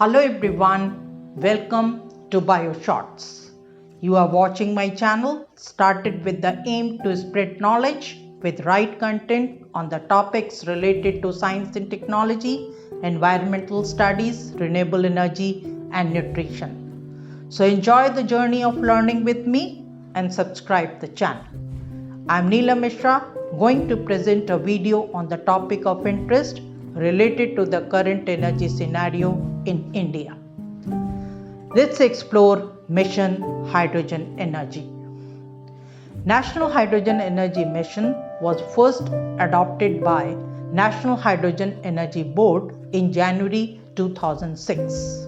Hello everyone, welcome to BioShots. You are watching my channel started with the aim to spread knowledge with right content on the topics related to science and technology, environmental studies, renewable energy and nutrition. So enjoy the journey of learning with me and subscribe the channel. I am Neela Mishra going to present a video on the topic of interest related to the current energy scenario in India. Let's explore Mission Hydrogen Energy. National Hydrogen Energy Mission was first adopted by National Hydrogen Energy Board in January 2006.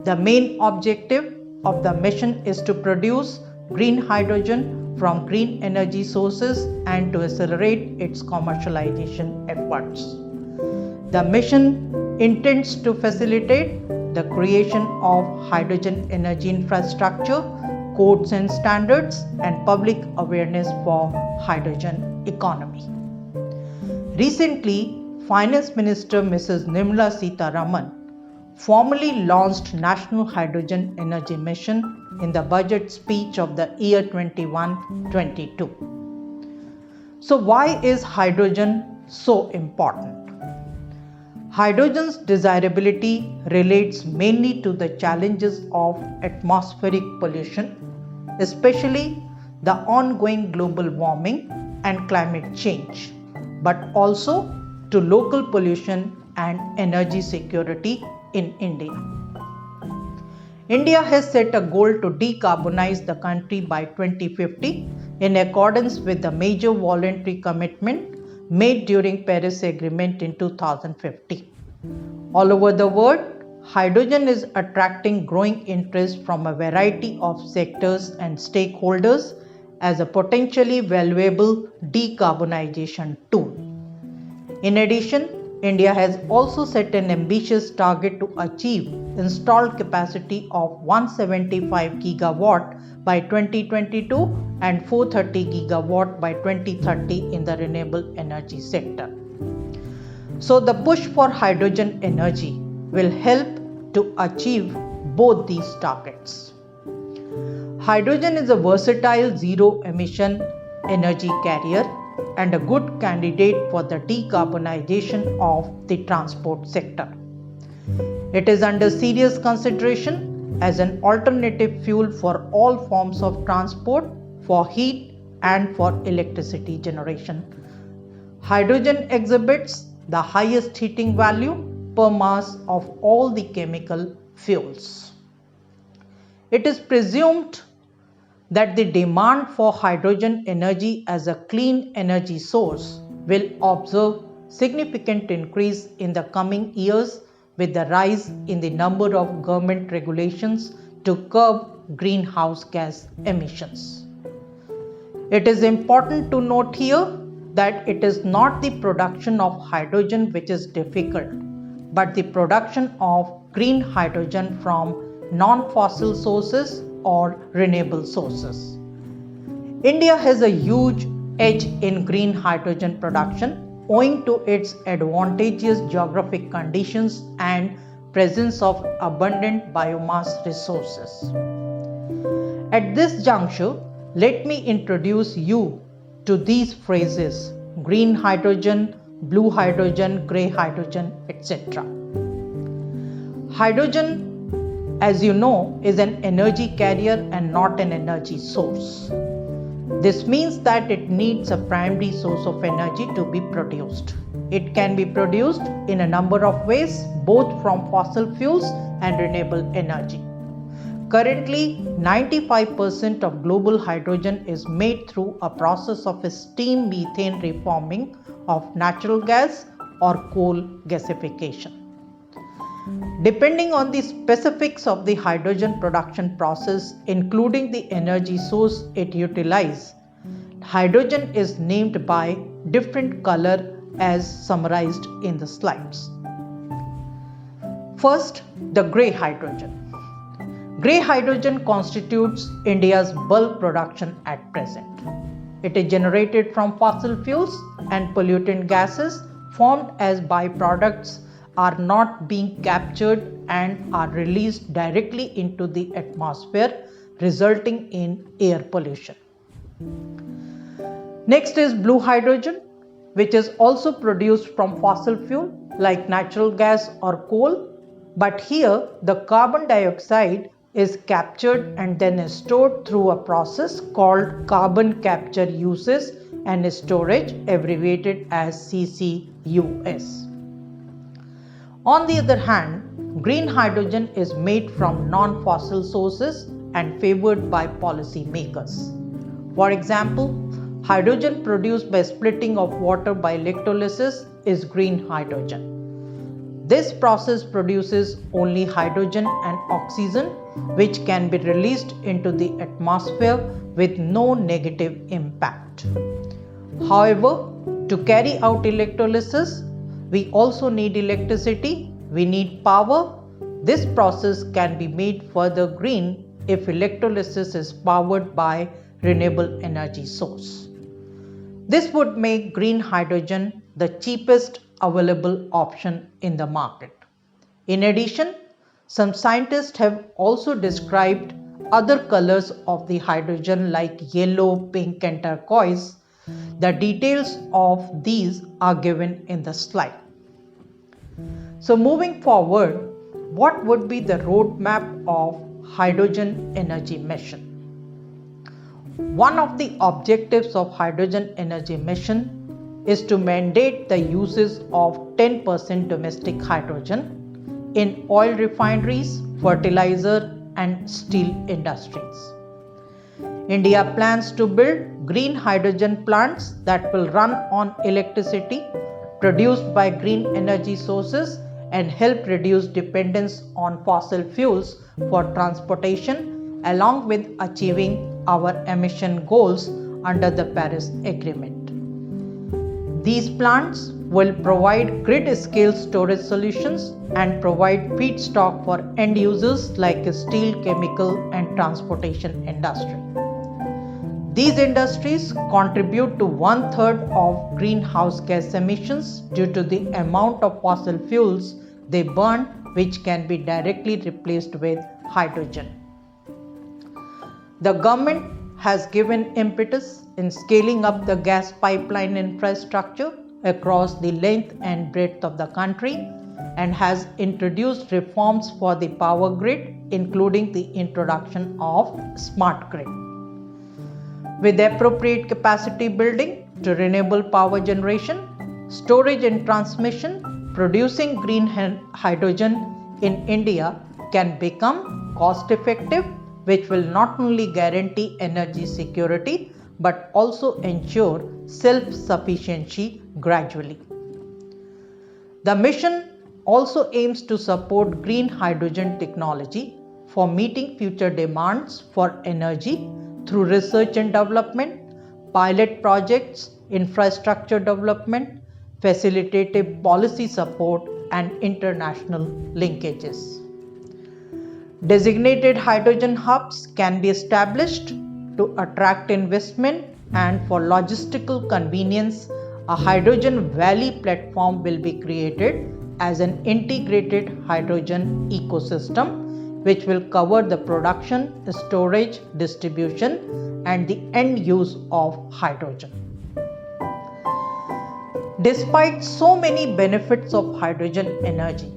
The main objective of the mission is to produce green hydrogen from green energy sources and to accelerate its commercialization efforts. The mission intends to facilitate the creation of hydrogen energy infrastructure, codes and standards, and public awareness for hydrogen economy. Recently, Finance Minister Mrs. Nirmala Sitharaman formally launched National Hydrogen Energy Mission in the budget speech of the year 21-22. So why is hydrogen so important? Hydrogen's desirability relates mainly to the challenges of atmospheric pollution, especially the ongoing global warming and climate change, but also to local pollution and energy security in India. India has set a goal to decarbonize the country by 2050 in accordance with the major voluntary commitment made during Paris Agreement in 2015. All over the world, hydrogen is attracting growing interest from a variety of sectors and stakeholders as a potentially valuable decarbonization tool. In addition, India has also set an ambitious target to achieve installed capacity of 175 gigawatt by 2022 and 430 gigawatt by 2030 in the renewable energy sector. So the push for hydrogen energy will help to achieve both these targets. Hydrogen is a versatile zero-emission energy carrier and a good candidate for the decarbonization of the transport sector. It is under serious consideration as an alternative fuel for all forms of transport, for heat and for electricity generation. Hydrogen exhibits the highest heating value per mass of all the chemical fuels. It is presumed that the demand for hydrogen energy as a clean energy source will observe significant increase in the coming years with the rise in the number of government regulations to curb greenhouse gas emissions. It is important to note here that it is not the production of hydrogen which is difficult, but the production of green hydrogen from non-fossil sources or renewable sources. India has a huge edge in green hydrogen production owing to its advantageous geographic conditions and presence of abundant biomass resources. At this juncture, let me introduce you to these phrases: green hydrogen, blue hydrogen, grey hydrogen, etc. Hydrogen, as you know, is an energy carrier and not an energy source. This means that it needs a primary source of energy to be produced. It can be produced in a number of ways, both from fossil fuels and renewable energy. Currently, 95% of global hydrogen is made through a process of steam methane reforming of natural gas or coal gasification. Depending on the specifics of the hydrogen production process, including the energy source it utilizes, hydrogen is named by different color as summarized in the slides. First, the grey hydrogen. Grey hydrogen constitutes India's bulk production at present. It is generated from fossil fuels and pollutant gases formed as byproducts are not being captured and are released directly into the atmosphere, resulting in air pollution. Next is blue hydrogen, which is also produced from fossil fuel like natural gas or coal, but here the carbon dioxide is captured and then is stored through a process called carbon capture, uses and storage, abbreviated as CCUS. On the other hand, green hydrogen is made from non-fossil sources and favored by policy makers. For example, hydrogen produced by splitting of water by electrolysis is green hydrogen. This process produces only hydrogen and oxygen, which can be released into the atmosphere with no negative impact. However, to carry out electrolysis, we also need electricity, we need power. This process can be made further green if electrolysis is powered by renewable energy source. This would make green hydrogen the cheapest available option in the market. In addition, some scientists have also described other colors of the hydrogen like yellow, pink and turquoise. The details of these are given in the slide. So moving forward, what would be the roadmap of hydrogen energy mission? One of the objectives of hydrogen energy mission is to mandate the uses of 10% domestic hydrogen in oil refineries, fertilizer and steel industries. India plans to build green hydrogen plants that will run on electricity produced by green energy sources and help reduce dependence on fossil fuels for transportation, along with achieving our emission goals under the Paris Agreement. These plants will provide grid-scale storage solutions and provide feedstock for end users like steel, chemical and transportation industry. These industries contribute to 1/3 of greenhouse gas emissions due to the amount of fossil fuels they burn, which can be directly replaced with hydrogen. The government has given impetus in scaling up the gas pipeline infrastructure across the length and breadth of the country and has introduced reforms for the power grid, including the introduction of smart grid. With appropriate capacity building to renewable power generation, storage and transmission, producing green hydrogen in India can become cost effective, which will not only guarantee energy security but also ensure self-sufficiency gradually. The mission also aims to support green hydrogen technology for meeting future demands for energy through research and development, pilot projects, infrastructure development, facilitative policy support, and international linkages. Designated hydrogen hubs can be established to attract investment, and for logistical convenience, a hydrogen valley platform will be created as an integrated hydrogen ecosystem which will cover the production, storage, distribution, and the end use of hydrogen. Despite so many benefits of hydrogen energy,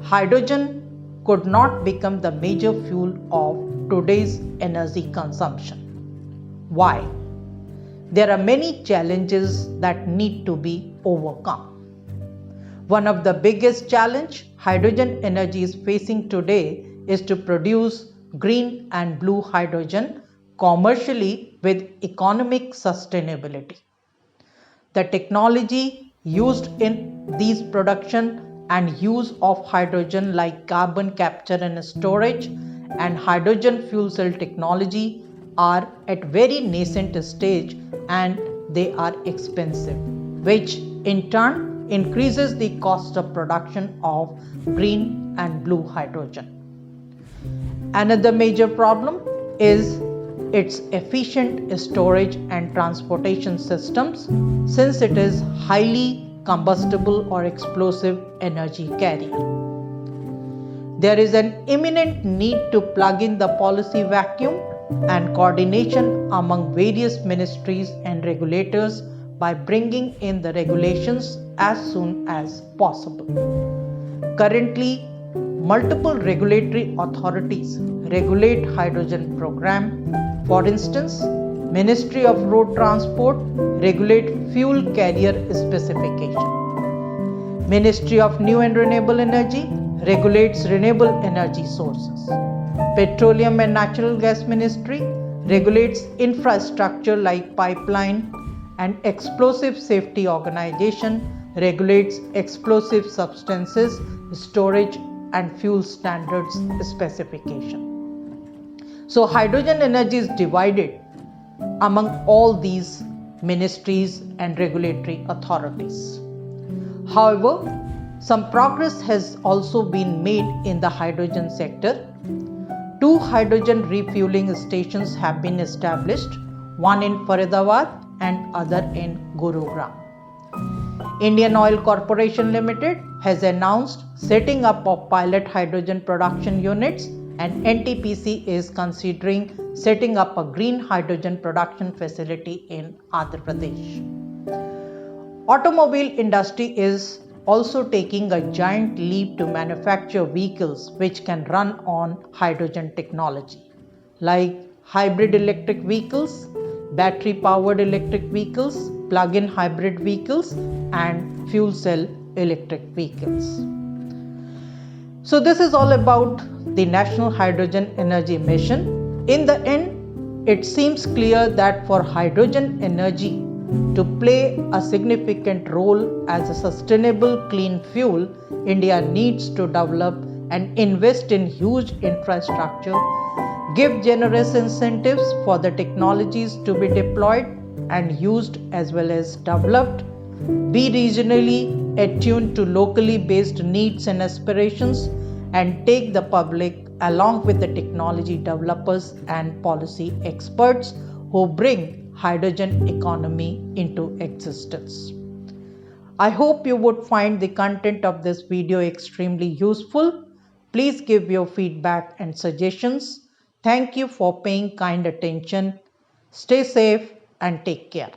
hydrogen could not become the major fuel of today's energy consumption. Why? There are many challenges that need to be overcome. One of the biggest challenges hydrogen energy is facing today is to produce green and blue hydrogen commercially with economic sustainability. The technology used in these production and use of hydrogen like carbon capture and storage and hydrogen fuel cell technology are at very nascent stage and they are expensive, which in turn increases the cost of production of green and blue hydrogen. Another major problem is its efficient storage and transportation systems, since it is highly combustible or explosive energy carrier. There is an imminent need to plug in the policy vacuum and coordination among various ministries and regulators by bringing in the regulations as soon as possible. Currently, multiple regulatory authorities regulate hydrogen program. For instance, Ministry of Road Transport regulate fuel carrier specification. Ministry of New and Renewable Energy regulates renewable energy sources. Petroleum and Natural Gas Ministry regulates infrastructure like pipeline, and Explosive Safety Organization regulates explosive substances, storage and fuel standards specification. So hydrogen energy is divided among all these ministries and regulatory authorities. However, some progress has also been made in the hydrogen sector. 2 hydrogen refueling stations have been established, one in Faridabad and other in Gurugram. Indian Oil Corporation Limited has announced setting up of pilot hydrogen production units, and NTPC is considering setting up a green hydrogen production facility in Andhra Pradesh. Automobile industry is also taking a giant leap to manufacture vehicles which can run on hydrogen technology, like hybrid electric vehicles, battery powered electric vehicles, plug-in hybrid vehicles and fuel cell electric vehicles. So this is all about the National Hydrogen Energy Mission. In the end, it seems clear that for hydrogen energy to play a significant role as a sustainable clean fuel, India needs to develop and invest in huge infrastructure, give generous incentives for the technologies to be deployed and used as well as developed, be regionally attuned to locally based needs and aspirations, and take the public along with the technology developers and policy experts who bring hydrogen economy into existence. I hope you would find the content of this video extremely useful. Please give your feedback and suggestions. Thank you for paying kind attention. Stay safe and take care.